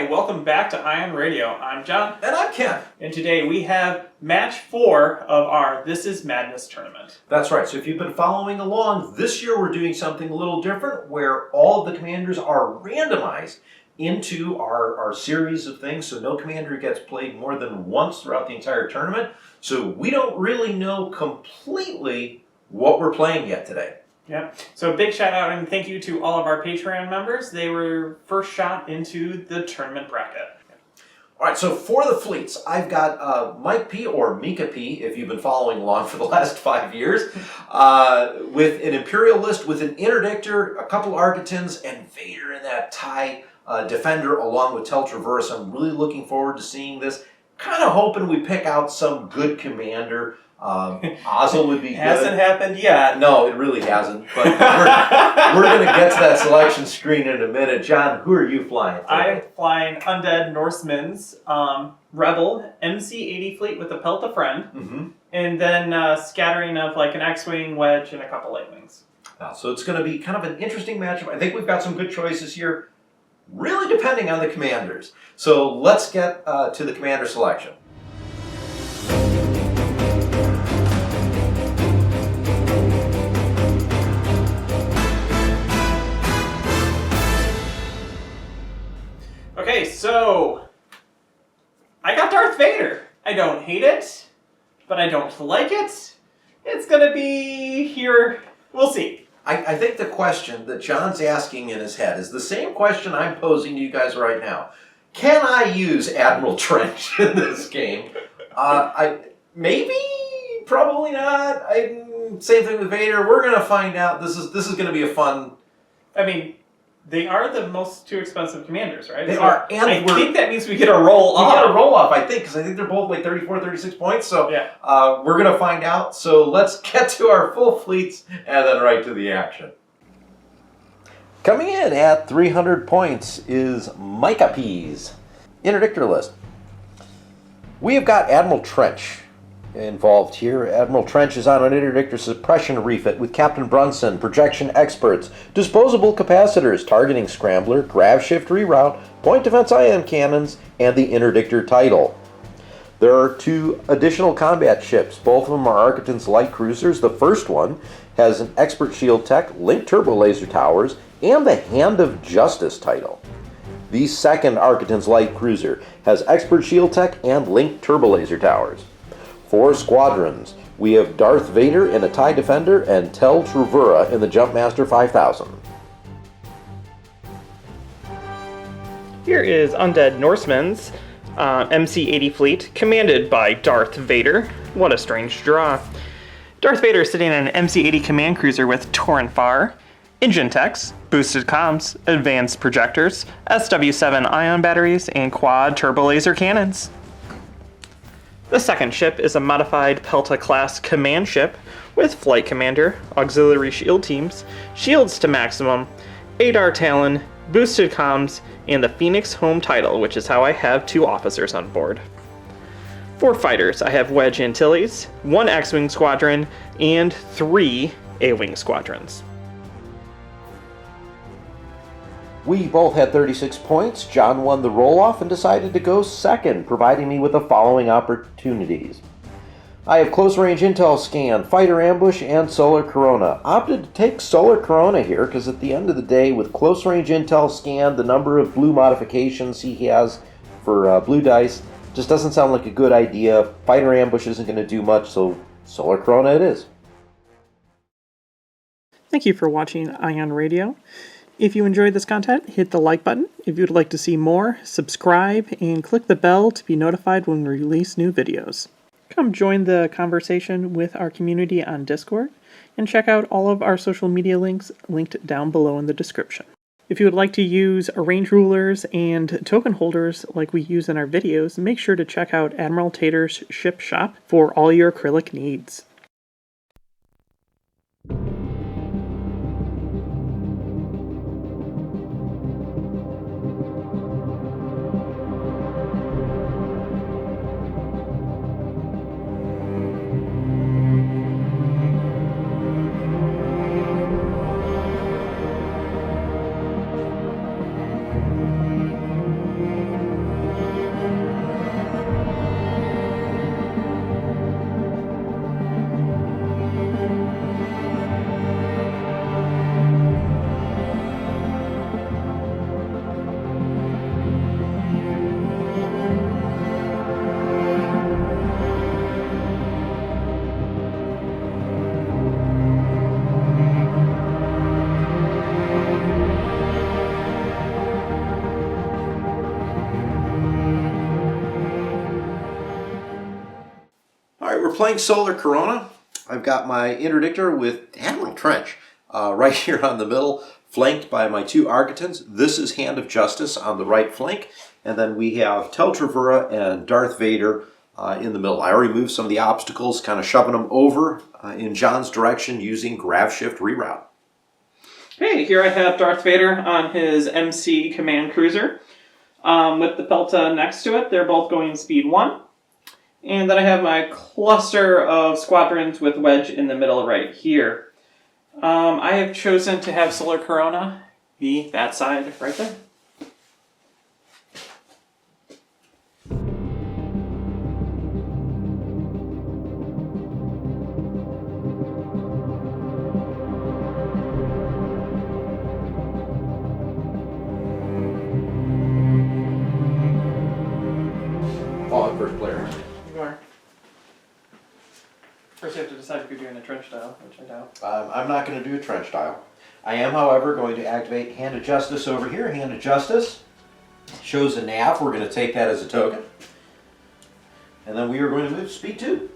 Welcome back to Ion Radio. I'm John. And I'm Ken. And today we have match 4 of our This Is Madness tournament. That's right. So if you've been following along, this year we're doing something a little different where all of the commanders are randomized into our series of things. So no commander gets played more than once throughout the entire tournament. So we don't really know completely what we're playing yet today. Yeah. So a big shout out and thank you to all of our Patreon members. They were first shot into the tournament bracket. All right, so for the fleets, I've got Mike P, or Mika P, if you've been following along for the last 5 years, with an Imperialist, with an Interdictor, a couple Architans, and Vader in that TIE Defender along with Tel Traverse. I'm really looking forward to seeing this. Kind of hoping we pick out some good commander. Ozzel would be good. Hasn't happened yet. No, it really hasn't. But we're going to get to that selection screen in a minute. John, who are you flying today? I'm flying Undead Norseman's Rebel MC-80 fleet with a Pelt a Friend, and then scattering of like an X-Wing, Wedge, and a couple Light Wings. So it's going to be kind of an interesting matchup. I think we've got some good choices here, really depending on the commanders. So let's get to the commander selection. Okay, so I got Darth Vader. I don't hate it, but I don't like it. It's gonna be here. We'll see. I think the question that John's asking in his head is the same question I'm posing to you guys right now. Can I use Admiral Trench in this game? Maybe, probably not. Same thing with Vader. We're gonna find out. This is gonna be a fun. I mean, they are the most two expensive commanders, right? They are, and I think that means we get a roll off. We get a roll off, I think, because I think they're both like 34, 36 points. So yeah. We're going to find out. So let's get to our full fleets and then right to the action. Coming in at 300 points is Micah P's Interdictor list. We have got Admiral Trench involved here. Admiral Trench is on an Interdictor suppression refit with Captain Brunson, projection experts, disposable capacitors, targeting scrambler, grav shift reroute, point defense ion cannons, and the Interdictor title. There are 2 additional combat ships. Both of them are Architan's light cruisers. The first one has an expert shield tech, linked turbo laser towers, and the Hand of Justice title. The second Architan's light cruiser has expert shield tech and linked turbo laser towers. 4 squadrons. We have Darth Vader in a TIE Defender and Tel Traverse in the Jumpmaster 5000. Here is Undead Norseman's MC-80 fleet, commanded by Darth Vader. What a strange draw. Darth Vader is sitting on an MC-80 command cruiser with Torrent Far, engine techs, boosted comms, advanced projectors, SW7 ion batteries, and quad turbo laser cannons. The second ship is a modified Pelta-class command ship with Flight Commander, auxiliary shield teams, shields to maximum, Adar Talon, boosted comms, and the Phoenix Home title, which is how I have 2 officers on board. For fighters, I have Wedge Antilles, 1 X-Wing squadron, and 3 A-Wing squadrons. We both had 36 points. John won the roll-off and decided to go second, providing me with the following opportunities. I have close range intel scan, fighter ambush, and solar corona. Opted to take solar corona here because at the end of the day, with close range intel scan, the number of blue modifications he has for blue dice just doesn't sound like a good idea. Fighter ambush isn't going to do much, so solar corona it is. Thank you for watching Ion Radio. If you enjoyed this content, hit the like button. If you'd like to see more, subscribe and click the bell to be notified when we release new videos. Come join the conversation with our community on Discord, and check out all of our social media links linked down below in the description. If you would like to use arrange rulers and token holders like we use in our videos, make sure to check out Admiral Tater's ship shop for all your acrylic needs. playing Solar Corona. I've got my interdictor with Admiral Trench right here on the middle, flanked by my two Architans. This is Hand of Justice on the right flank, and then we have Tel Travura and Darth Vader in the middle. I already moved some of the obstacles, kind of shoving them over in John's direction using Grav Shift Reroute. Okay, here I have Darth Vader on his MC command cruiser with the Pelta next to it. They're both going speed 1. And then I have my cluster of squadrons with Wedge in the middle right here. I have chosen to have Solar Corona be that side right there. Oh, I'm first player. You are. First you have to decide if you're doing a trench dial, which I doubt. I'm not going to do a trench dial. I am, however, going to activate Hand of Justice over here. Hand of Justice shows a nav. We're going to take that as a token. And then we are going to move speed 2.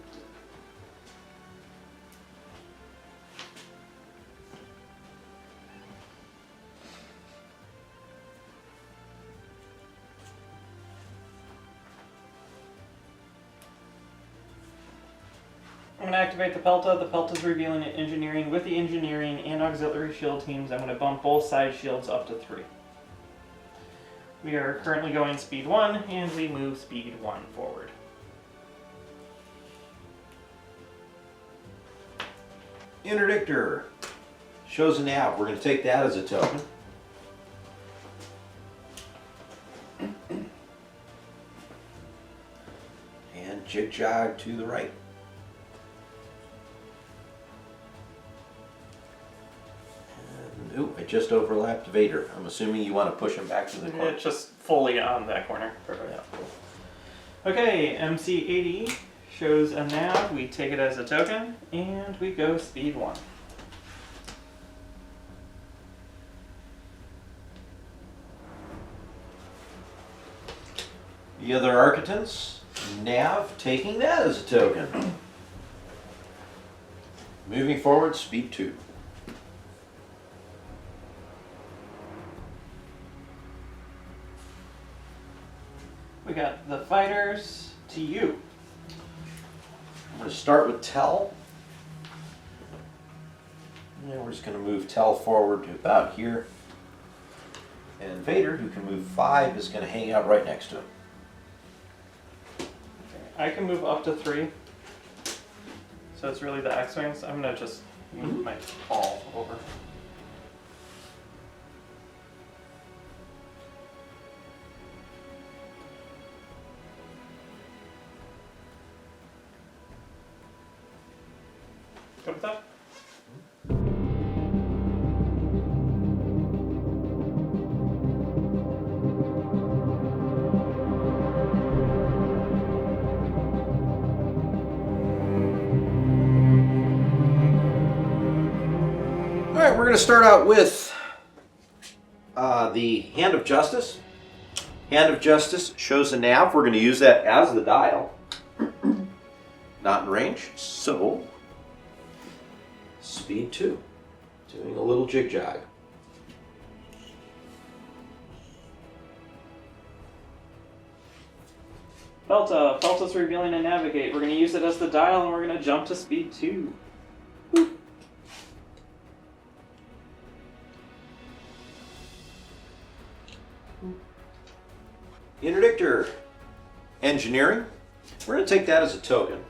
I'm going to activate the Pelta. The Pelta's revealing engineering. With the engineering and auxiliary shield teams, I'm going to bump both side shields up to 3. We are currently going speed 1, and we move speed 1 forward. Interdictor shows a nav. We're going to take that as a token. And jig-jog to the right. Ooh, I just overlapped Vader. I'm assuming you want to push him back to the corner. It's just fully on that corner. Perfect. Yeah. Okay, MC80 shows a nav. We take it as a token, and we go speed 1. The other Architans, nav, taking that as a token. Moving forward, speed 2. We got the fighters to you. I'm going to start with Tel. And then we're just going to move Tel forward to about here. And Vader, who can move 5, is going to hang out right next to him. I can move up to 3. So it's really the X-Wings. I'm going to just move my ball over. Good with that? Alright, we're going to start out with the Hand of Justice. Hand of Justice shows a nav. We're going to use that as the dial. Not in range, so speed 2. Doing a little jig-jog. Pelta's revealing a navigate. We're going to use it as the dial, and we're going to jump to speed 2. Boop. Interdictor. Engineering. We're going to take that as a token.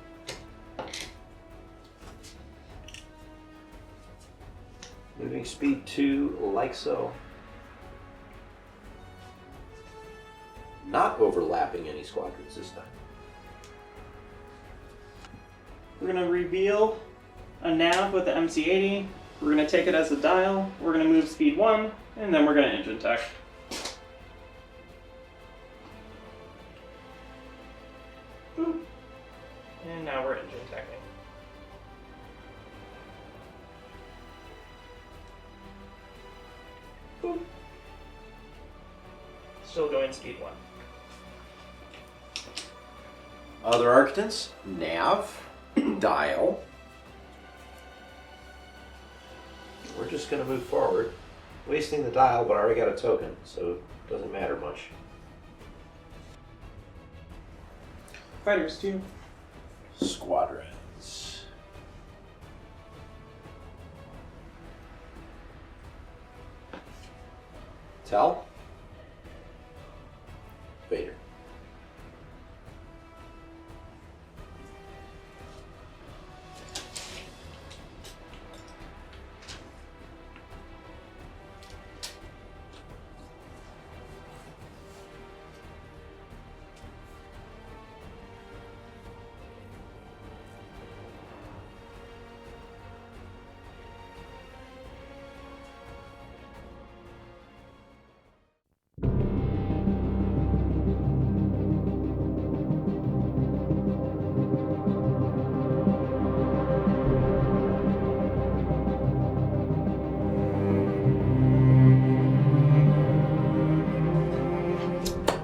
Moving speed 2 like so. Not overlapping any squadrons this time. We're going to reveal a nav with the MC80. We're going to take it as a dial. We're going to move speed 1, and then we're going to engine tech. Boop. And now we're engine teching. Boop. Still going speed 1. Other Architans, nav. dial. We're just going to move forward, wasting the dial, but I already got a token, so it doesn't matter much. Fighters 2. Squadrons. Tell. Vader.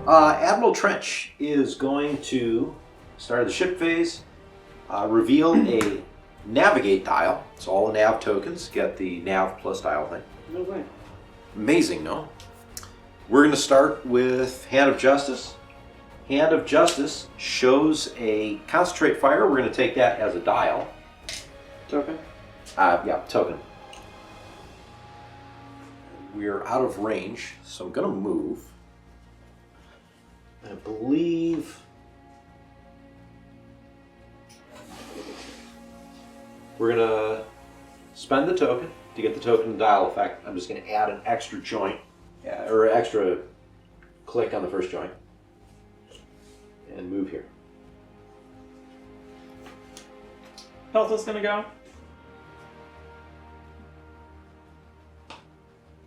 Admiral Trench is going to start the ship phase, reveal a navigate dial. It's all the nav tokens. Get the nav plus dial thing. No way. Amazing, no? We're going to start with Hand of Justice. Hand of Justice shows a concentrate fire. We're going to take that as a dial. Token. Yeah, token. We're out of range, so I'm going to move. I believe we're going to spend the token to get the token dial effect. I'm just going to add an extra joint, or extra click on the first joint, and move here. Pelta's gonna go.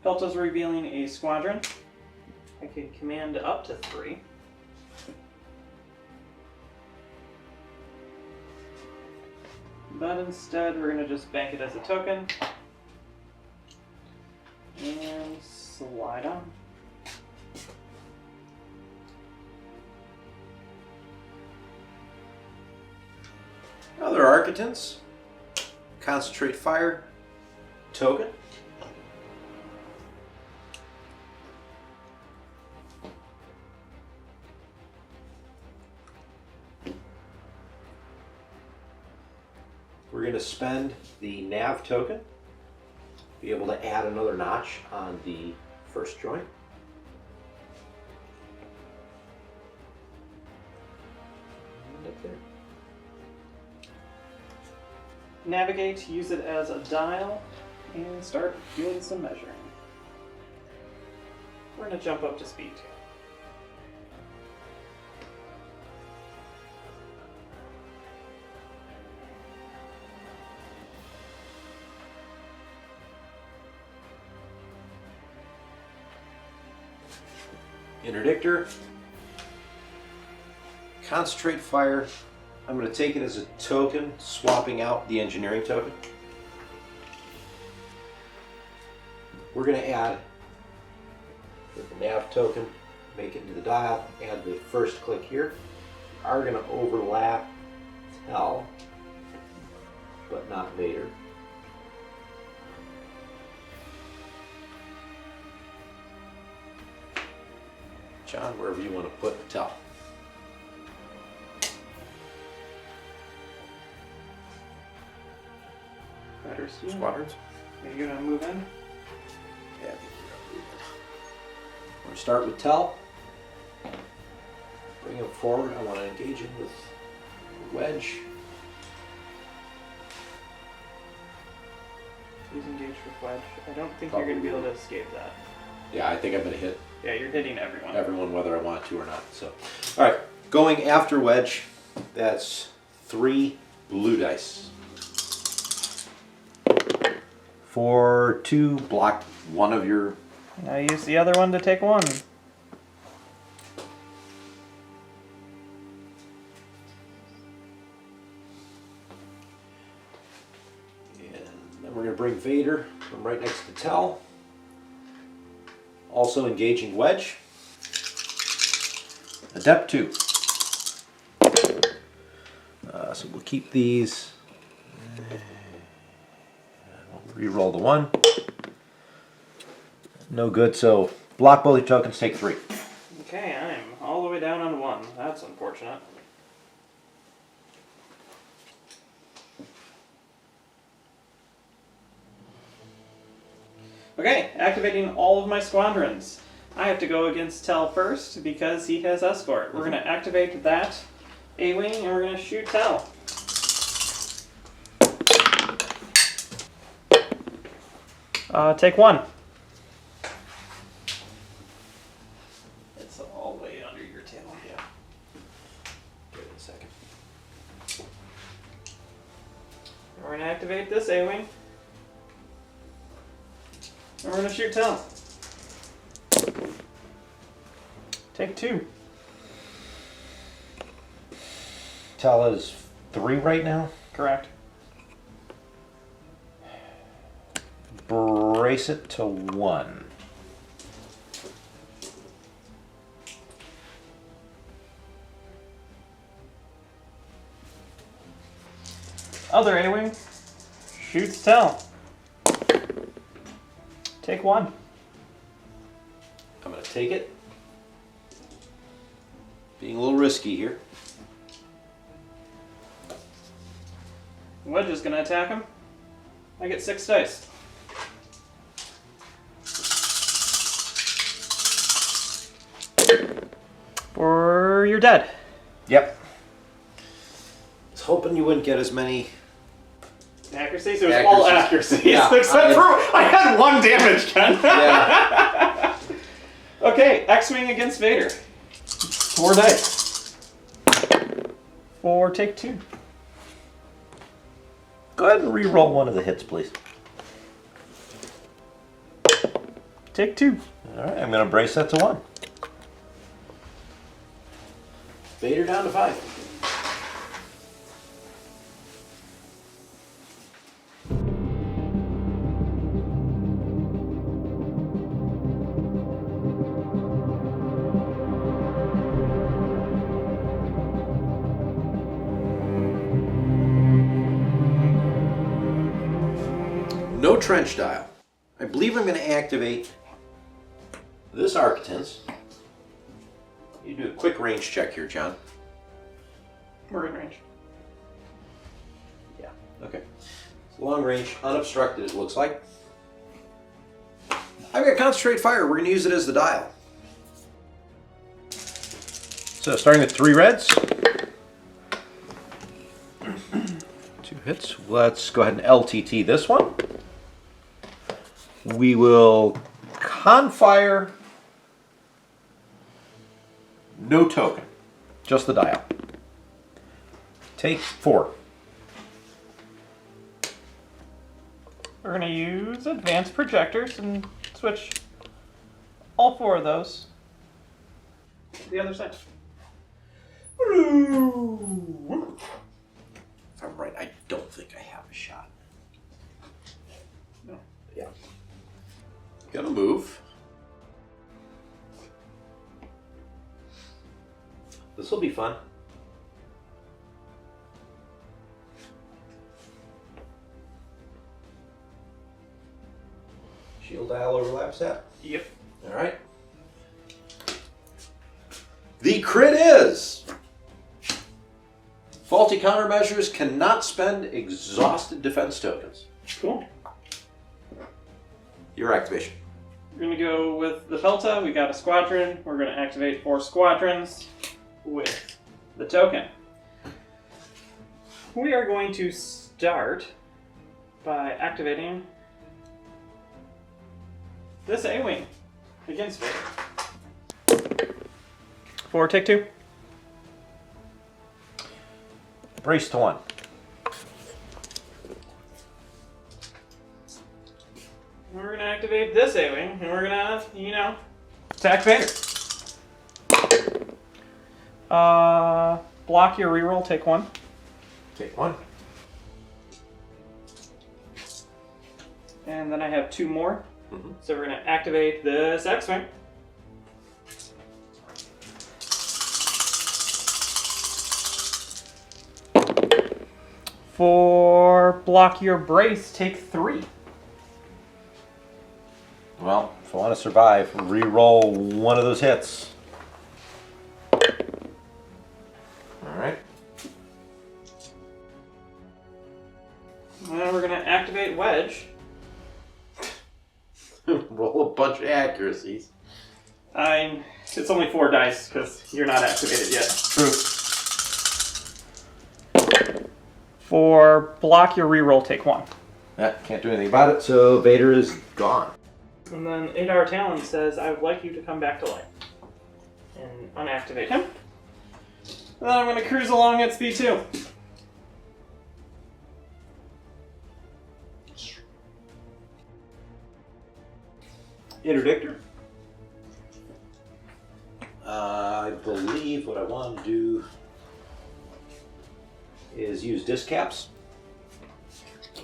Pelta's revealing a squadron. I can command up to 3. But instead, we're going to just bank it as a token. And slide on. Other Architects. Concentrate fire. Token. We're going to spend the nav token, be able to add another notch on the first joint. And up there. Navigate, use it as a dial, and start doing some measuring. We're going to jump up to speed 2. Interdictor, concentrate fire. I'm going to take it as a token, swapping out the engineering token. We're going to add the nav token, make it into the dial, add the first click here. We are going to overlap Tell, but not Vader. John, wherever you want to put Tell. Fighters 2. Squadrons? Are you going to move in? Yeah, I think we're going to move it. We're going to start with Tell. Bring him forward. I want to engage him with wedge. Please engage with wedge. I don't think you're going to be able to escape that. Yeah, I think I'm going to hit Yeah, you're hitting everyone. everyone whether I want to or not. So, all right, going after wedge. That's 3 blue dice. For 2, block 1 of your. Now use the other one to take 1. And then we're going to bring Vader from right next to Tell. Also engaging wedge. Adept 2. So we'll keep these Reroll the 1. No good, so block bully tokens, take 3. Okay, I'm all the way down on 1. That's unfortunate. Okay, activating all of my squadrons. I have to go against Tel first because he has escort. We're going to activate that A-wing and we're going to shoot Tel. Take 1. It's all the way under your tail. Yeah. Give it a second. We're going to activate this A-wing. And we're going to shoot Tel. Take 2. Tel is 3 right now. Correct. Brace it to 1. Other A-wing shoots Tel. Take 1. I'm going to take it. Being a little risky here. Wedge is going to attack him. I get 6 dice. Or you're dead. Yep. I was hoping you wouldn't get as many. Accuracy? So it's all accuracies. Yeah, Except for I had 1 damage, Ken. Yeah. Okay, X-Wing against Vader. 4 dice. Or take 2. Go ahead and re-roll 1 of the hits, please. Take 2. All right, I'm going to brace that to 1. Vader down to 5. No trench dial. I believe I'm going to activate this Arctans. You do a quick range check here, John. We're in range. Yeah, okay. It's long range, unobstructed, it looks like. I've got concentrate fire. We're going to use it as the dial. So starting with 3 reds. 2 hits. Let's go ahead and LTT this one. We will confire. No token. Just the dial. Take 4. We're going to use advanced projectors and switch all 4 of those to the other side. If I'm right, I don't think I have a shot. No. Yeah. Gonna move. This will be fun. Shield dial overlaps that. Yep. All right. The crit is faulty countermeasures cannot spend exhausted defense tokens. Cool. Your activation. We're going to go with the Pelta. We got a squadron. We're going to activate 4 squadrons with the token. We are going to start by activating this A-Wing against Vader. 4, take 2. Brace to 1. We're going to activate this A-Wing, and we're going to, attack Vader. Block your reroll, take 1. Take 1. And then I have 2 more. So we're going to activate this X-Wing. For block your brace, take 3. Well, if I want to survive, re-roll one of those hits. All right. And we're going to activate Wedge. Roll a bunch of accuracies. It's only 4 dice because you're not activated yet. True. For block your reroll, take 1. Yeah, can't do anything about it, so Vader is gone. And then 8-hour Talon says, I would like you to come back to life. And unactivate him. And then I'm going to cruise along at speed 2. Interdictor. I believe what I want to do is use disc caps. So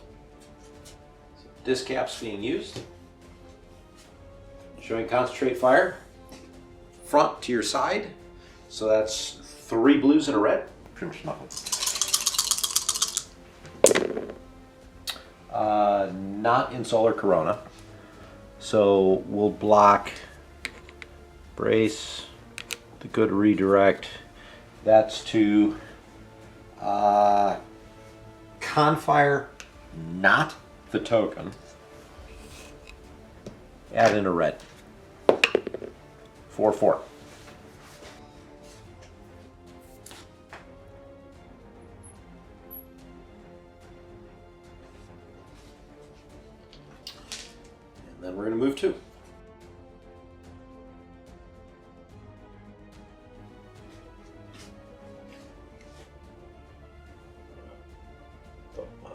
disc caps being used. Showing concentrate fire. Front to your side. So that's 3 blues and a red. Not in Solar Corona. So we'll block brace, the good redirect. That's to Confire, not the token. Add in a red. 4/4. And then we're going to move 2.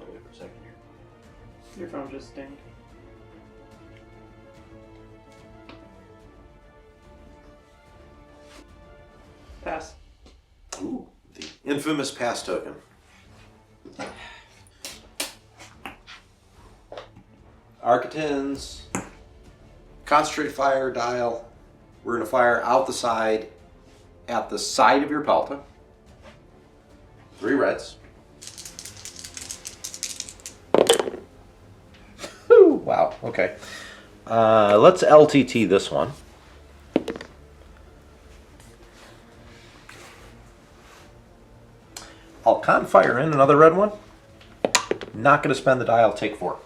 Wait for a second here. Your phone just dinged. Pass. Ooh, the infamous pass token. Architans, concentrate fire dial. We're going to fire out the side at the side of your pelta. 3 reds. Ooh, wow, okay. Let's LTT this one. I'll confire in another red one. Not going to spend the dial, take 4.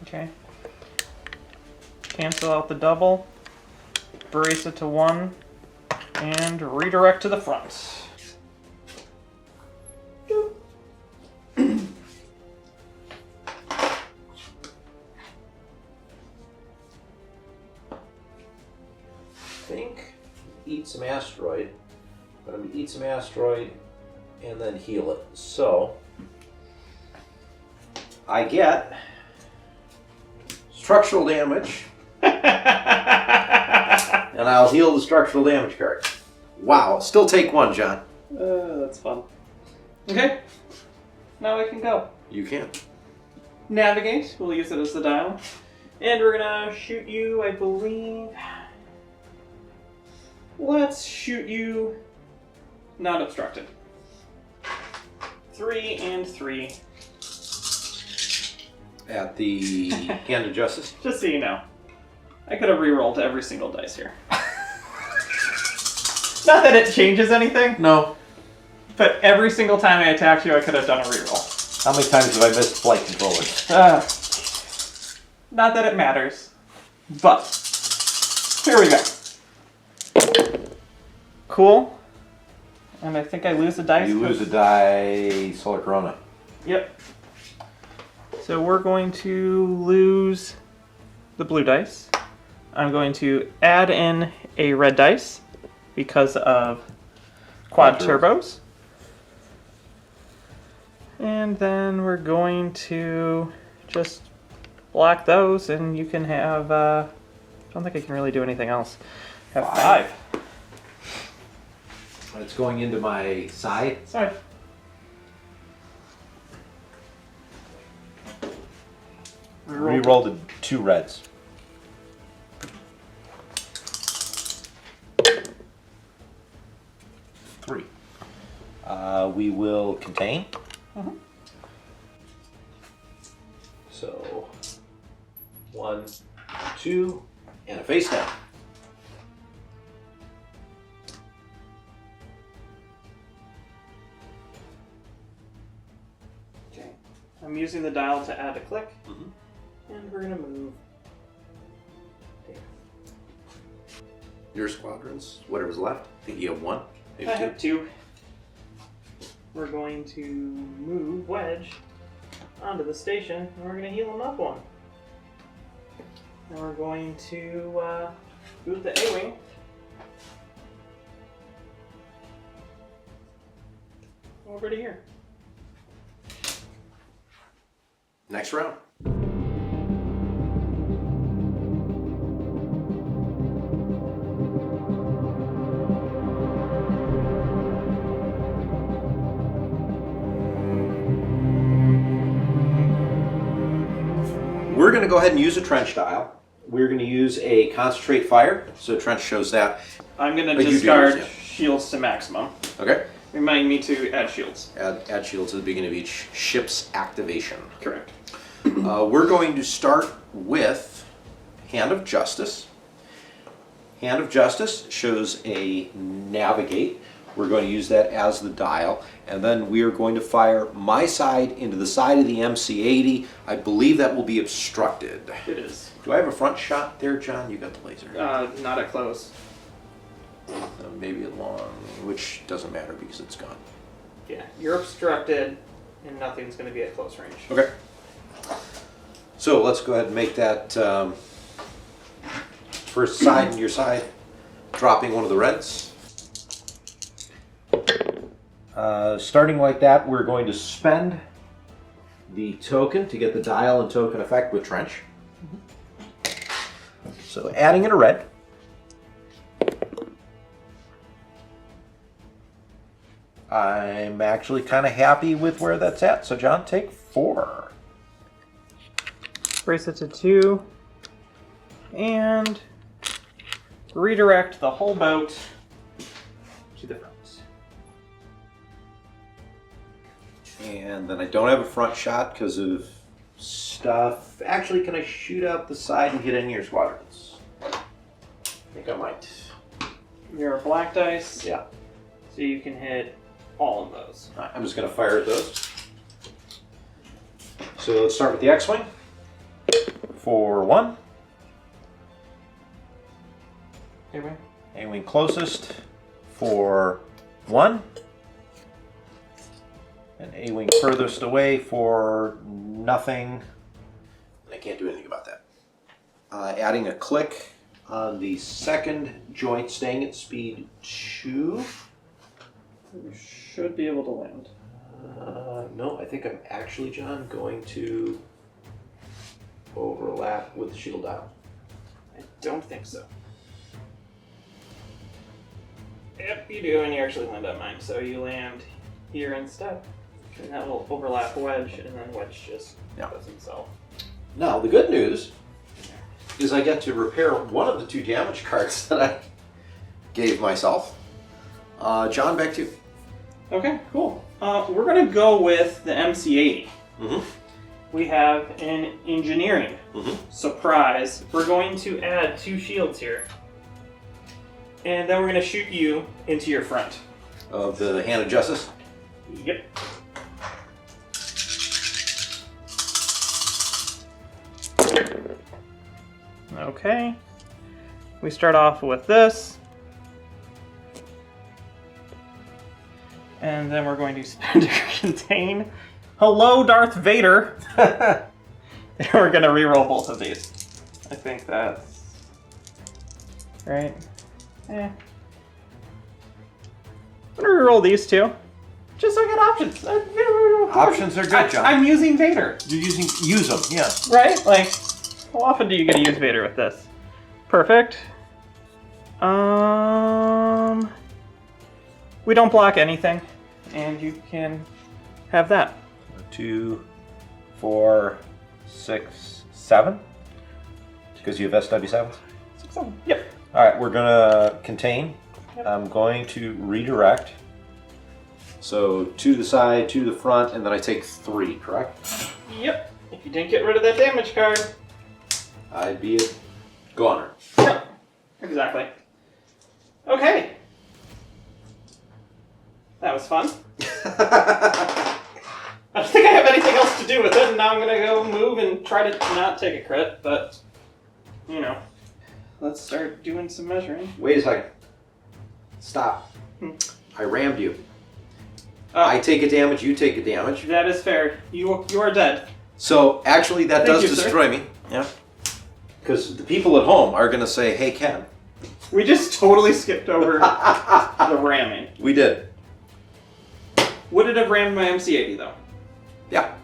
Okay. Cancel out the double. Brace it to 1. And redirect to the front. Think eat some asteroid, but I'm going to eat some asteroid and then heal it. So I get structural damage and I'll heal the structural damage card. Wow, still take 1, John. That's fun. Okay. Now we can go. You can. Navigate. We'll use it as the dial. And we're gonna shoot you, I believe. Let's shoot you not obstructed. 3 and 3. At the Hand of Justice. Just so you know. I could have re-rolled every single dice here. Not that it changes anything, No. but every single time I attacked you, I could have done a re-roll. How many times have I missed flight controllers? Not that it matters, but here we go. Cool. And I think I lose a dice. You lose a die, Solar Corona. Yep. So we're going to lose the blue dice. I'm going to add in a red dice because of quad turbos. And then we're going to just block those, and you can have, I don't think I can really do anything else. Have 5. It's going into my side. Sorry. Reroll the 2 reds. We will contain. So 1, 2, and a face down. Okay. I'm using the dial to add a click, Mm-hmm. and we're gonna move. There. Your squadrons, whatever's left. I think you have 1, maybe I 2. have 2. We're going to move Wedge onto the station, and we're going to heal him up 1. And we're going to move the A-Wing. Over to here. Next round. We're going to go ahead and use a trench dial. We're going to use a concentrate fire, so trench shows that. I'm going But to you do discard yours, shields to maximum. Okay. Reminding me to add shields. Add shields at the beginning of each ship's activation. Correct. We're going to start with Hand of Justice. Hand of Justice shows a navigate. We're going to use that as the dial. And then we are going to fire my side into the side of the MC-80. I believe that will be obstructed. It is. Do I have a front shot there, John? You got the laser. Not at close. Maybe a long, which doesn't matter because it's gone. Yeah, you're obstructed, and nothing's going to be at close range. Okay. So let's go ahead and make that first side and your side, dropping one of the reds. Starting like that, we're going to spend the token to get the dial and token effect with trench. So adding in a red. I'm actually kind of happy with where that's at. So John, take 4. Brace it to 2. And redirect the whole boat to the front. And then I don't have a front shot because of stuff. Actually, can I shoot out the side and hit any of your squadrons? I think I might. You're a black dice, Yeah. so you can hit all of those. All right, I'm just going to fire at those. So let's start with the X-Wing. For 1. Anyway. A-Wing closest for 1. And A-Wing furthest away for nothing. I can't do anything about that. Adding a click on the second joint, staying at speed 2. You should be able to land. No, I think I'm actually, John, going to overlap with the shield dial. I don't think so. Yep, you do, and you actually land on mine. So you land here instead. And that will overlap Wedge, and then Wedge just does himself. Now, the good news is I get to repair one of the 2 damage cards that I gave myself. John, back to you. Okay, cool. We're going to go with the MC-80. Mm-hmm. We have an engineering. Mm-hmm. Surprise. We're going to add 2 shields here. And then we're going to shoot you into your front. Of the Hand of Justice? Yep. Okay. We start off with this. And then we're going to spend to contain. Hello, Darth Vader! And we're going to reroll both of these. I think that's... right? I'm going to reroll these 2. Just so I get options. Options are good, John. I'm using Vader. You're use them, yeah. Right? Like, how often do you get to use Vader with this? Perfect. We don't block anything, and you can have that. 2, 4, 6, 7. Because you have SW7s? 6, 7. Yep. Alright, we're gonna contain. Yep. I'm going to redirect. So 2 to the side, 2 to the front, and then I take 3, correct? Yep. If you didn't get rid of that damage card. I'd be a goner. Yep. Exactly. Okay. That was fun. I don't think I have anything else to do with it, and now I'm gonna go move and try to not take a crit, but, you know, let's start doing some measuring. Wait a second. Stop. I rammed you. Oh, I take a damage, you take a damage. that is fair. You are dead. So, actually, that Thank does you, sir. destroy me. Yeah. Because the people at home are going to say, hey, Ken. We just totally skipped over the ramming. We did. Would it have rammed my MC80, though? Yeah.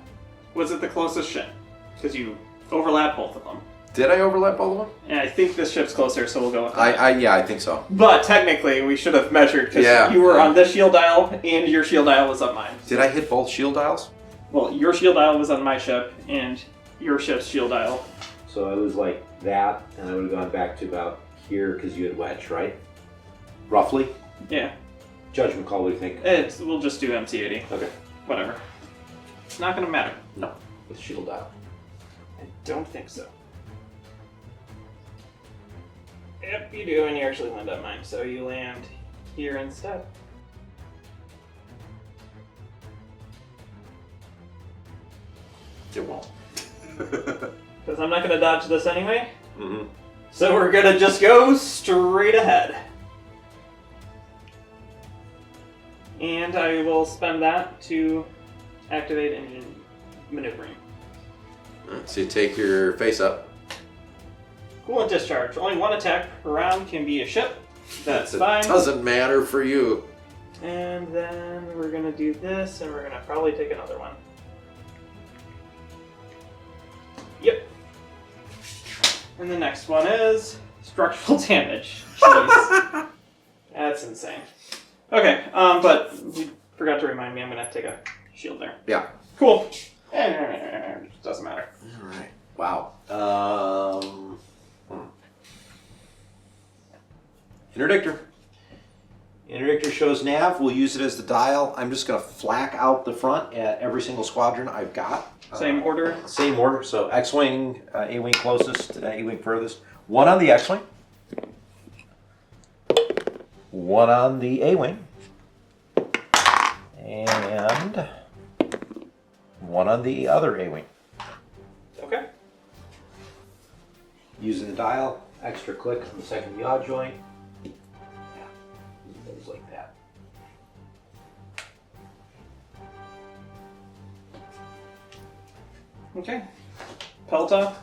Was it the closest ship? Because you overlap both of them. Did I overlap all of them? And I think this ship's closer, so we'll go with that. I think so. But technically, we should have measured because you were on this shield dial and your shield dial was on mine. Did I hit both shield dials? Well, your shield dial was on my ship and your ship's shield dial. So I was like that, and I would have gone back to about here because you had wedge, right? Roughly? Yeah. Judgment call, what do you think? We'll just do MC80. Okay. Whatever. It's not going to matter. No, with shield dial. I don't think so. Yep, you do, and you actually land on mine, so you land here instead. It won't. Because I'm not going to dodge this anyway. Mm-hmm. So we're going to just go straight ahead. And I will spend that to activate engine maneuvering. So you take your face up. Coolant discharge. Only one attack per round can be a ship. That's fine. It doesn't matter for you. And then we're going to do this, and we're going to probably take another one. Yep. And the next one is structural damage. Jeez. That's insane. Okay, but you forgot to remind me I'm going to have to take a shield there. Yeah. Cool. Doesn't matter. All right. Wow. Interdictor. Interdictor shows nav. We'll use it as the dial. I'm just going to flak out the front at every single squadron I've got. Same order? Same order. So X-Wing, A-Wing closest, A-Wing furthest. One on the X-Wing. One on the A-Wing. And one on the other A-Wing. Okay. Using the dial, extra click on the second yaw joint. Yeah, things like that. Okay. Pelta.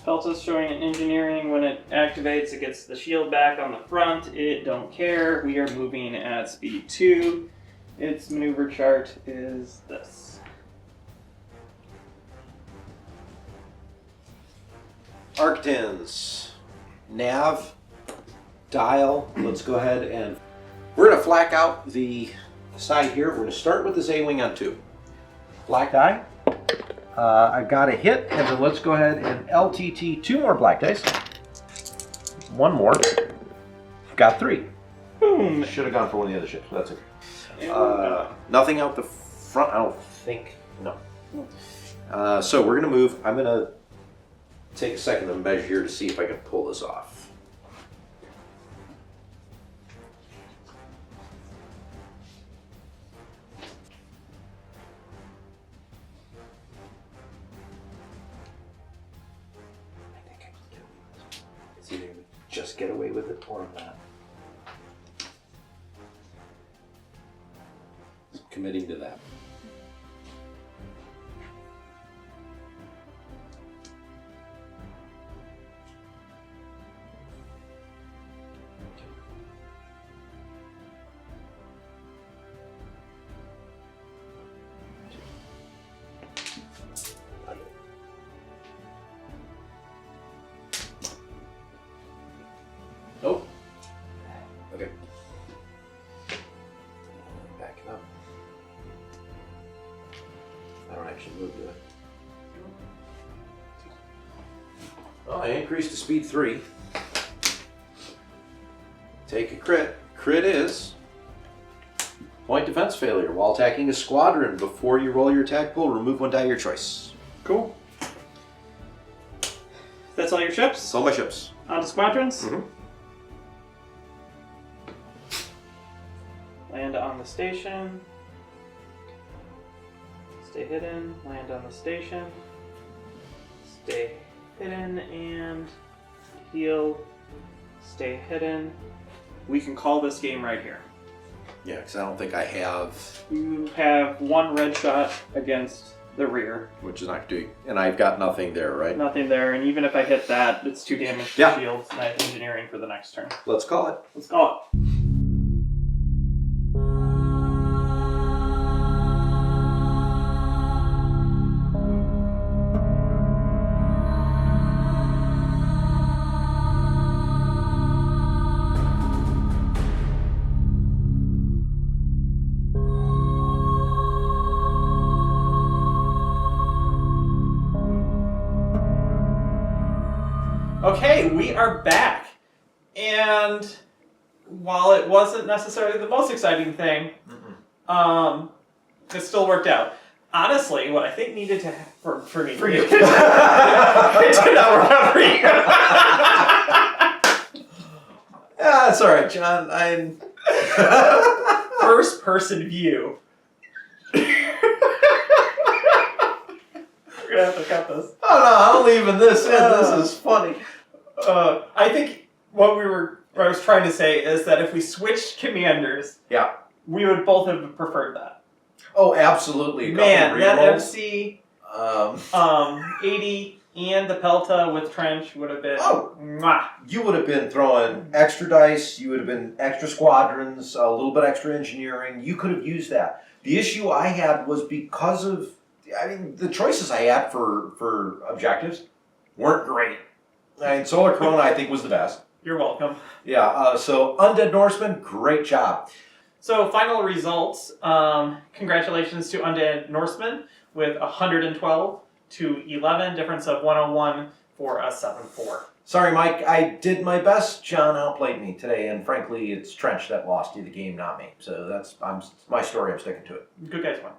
Pelta's showing in engineering. When it activates, it gets the shield back on the front. It don't care. We are moving at speed 2. Its maneuver chart is this. Arctins. Nav. Dial. Let's go ahead and... We're going to flak out the side here. We're going to start with this A-Wing on 2. Black die. I've got a hit, and then let's go ahead and LTT 2 more black dice. One more. Got 3. Boom. Should have gone for one of the other ships, but that's okay. Nothing out the front, I don't think. No. So we're going to move. I'm going to take a second to measure here to see if I can pull this off. It's either just get away with it or not. Committing to that. Nope. Okay. Back it up. I don't actually move, do I? Well, I increased to speed 3. Take a crit. Crit is point defense failure. While attacking a squadron, before you roll your attack pool, remove one die of your choice. Cool. That's all your ships? So my ships. On to squadrons? Mm-hmm. Land on the station. Stay hidden. Land on the station. Stay hidden and heal. Stay hidden. We can call this game right here. Yeah, because I don't think I have... You have one red shot against the rear. Which is not doing... And I've got nothing there, right? Nothing there, and even if I hit that, it's 2 damage to Yeah. shields, and I have engineering for the next turn. Let's call it. Let's call it. Okay, we are back. And while it wasn't necessarily the most exciting thing, it still worked out. Honestly, what I think needed to happen for me... For you. It did not work out for you. Yeah, it's alright, John. I'm... First person view. We're gonna have to cut this. Oh no, I'm leaving this in. This is funny. I think what I was trying to say is that if we switched commanders, Yeah. we would both have preferred that. Oh, absolutely. Man, that rerolls. MC 80 and the Pelta with Trench would have been... Oh. Mwah. You would have been throwing extra dice. You would have been extra squadrons, a little bit extra engineering. You could have used that. The issue I had was because of... I mean, the choices I had for objectives weren't great. I mean, Solar Corona, I think, was the best. You're welcome. Yeah, so Undead Norseman, great job. So, final results. Congratulations to Undead Norseman with 112 to 11, difference of 101 for a 7-4. Sorry, Mike, I did my best. John outplayed me today, and frankly, it's Trench that lost you the game, not me. So that's my story. I'm sticking to it. Good guys won.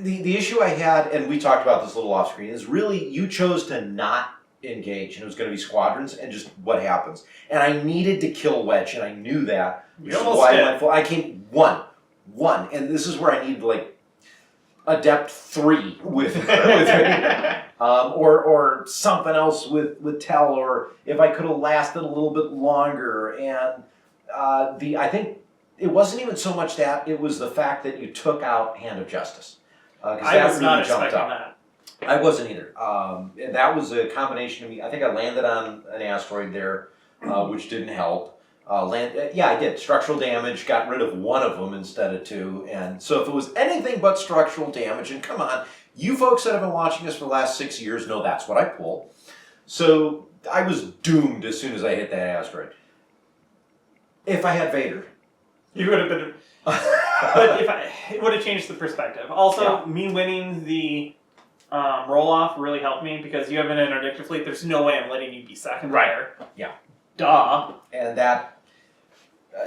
The issue I had, and we talked about this a little off screen, is really you chose to not engage, and it was going to be squadrons, and just what happens. And I needed to kill Wedge, and I knew that. You almost did. I came one, and this is where I needed like Adept 3 with me. Or something else with Tell, or if I could have lasted a little bit longer. And I think it wasn't even so much that, it was the fact that you took out Hand of Justice. I was not expecting that. I wasn't either. And that was a combination of me. I think I landed on an asteroid there, which didn't help. Yeah, I did. Structural damage, got rid of one of them instead of 2. And so if it was anything but structural damage, and come on, you folks that have been watching this for the last 6 years know that's what I pull. So I was doomed as soon as I hit that asteroid. If I had Vader. You would have been... But it would have changed the perspective. Also, me winning the roll-off really helped me, because you have an interdictor fleet. There's no way I'm letting you be second there. Yeah. Duh. And that,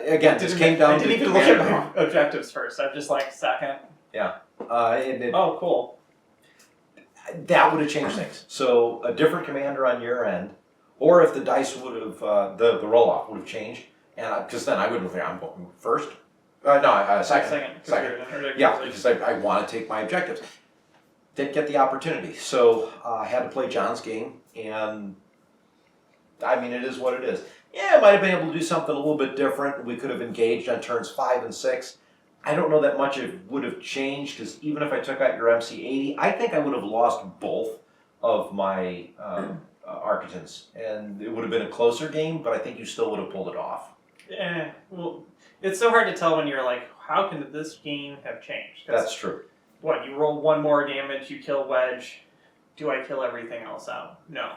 again, just came down to... I didn't even look at my objectives first. I'm just like, second. Yeah. Oh, cool. That would have changed things. So a different commander on your end, or if the dice would have, the roll-off would have changed, and because then I wouldn't think I'm going first. Second. Yeah, because I want to take my objectives. Didn't get the opportunity, so I had to play John's game, and I mean, it is what it is. Yeah, I might have been able to do something a little bit different. We could have engaged on turns 5 and 6. I don't know that much it would have changed, because even if I took out your MC80, I think I would have lost both of my Architects, and it would have been a closer game, but I think you still would have pulled it off. Yeah, well, it's so hard to tell when you're like, how can this game have changed? That's true. What, you roll 1 more damage, you kill Wedge, do I kill everything else out? No.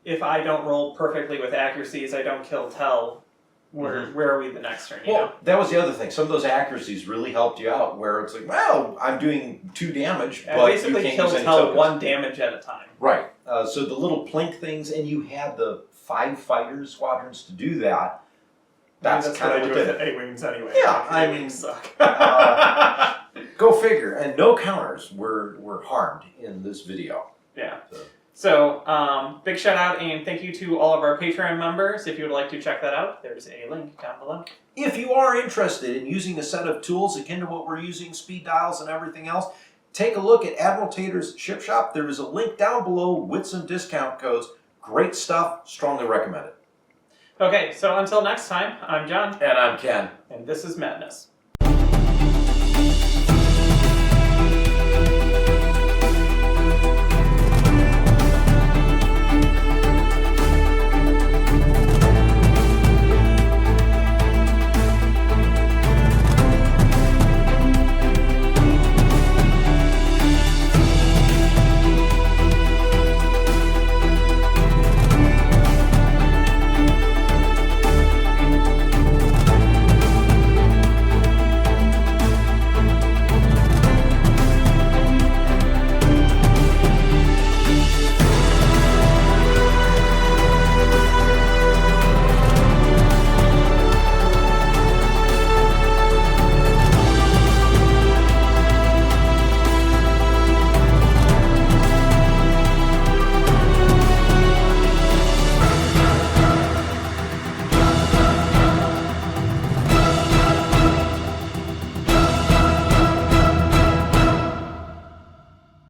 If I don't roll perfectly with accuracies, I don't kill Tell, where are we the next turn? You know? That was the other thing. Some of those accuracies really helped you out, where it's like, well, I'm doing 2 damage, I but basically you can't kill use any Tell tokens. 1 damage at a time. Right. So the little plink things, and you had the 5 fighter squadrons to do that. That's kind of what what I do did with A-Wings anyway. Yeah, I mean, suck. Go figure. And no counters were harmed in this video. Yeah. So, big shout out and thank you to all of our Patreon members. If you would like to check that out, there's a link down below. If you are interested in using a set of tools akin to what we're using, speed dials and everything else, take a look at Admiral Tater's Ship Shop. There is a link down below with some discount codes. Great stuff. Strongly recommend it. Okay, so until next time, I'm John. And I'm Ken. And this is Madness.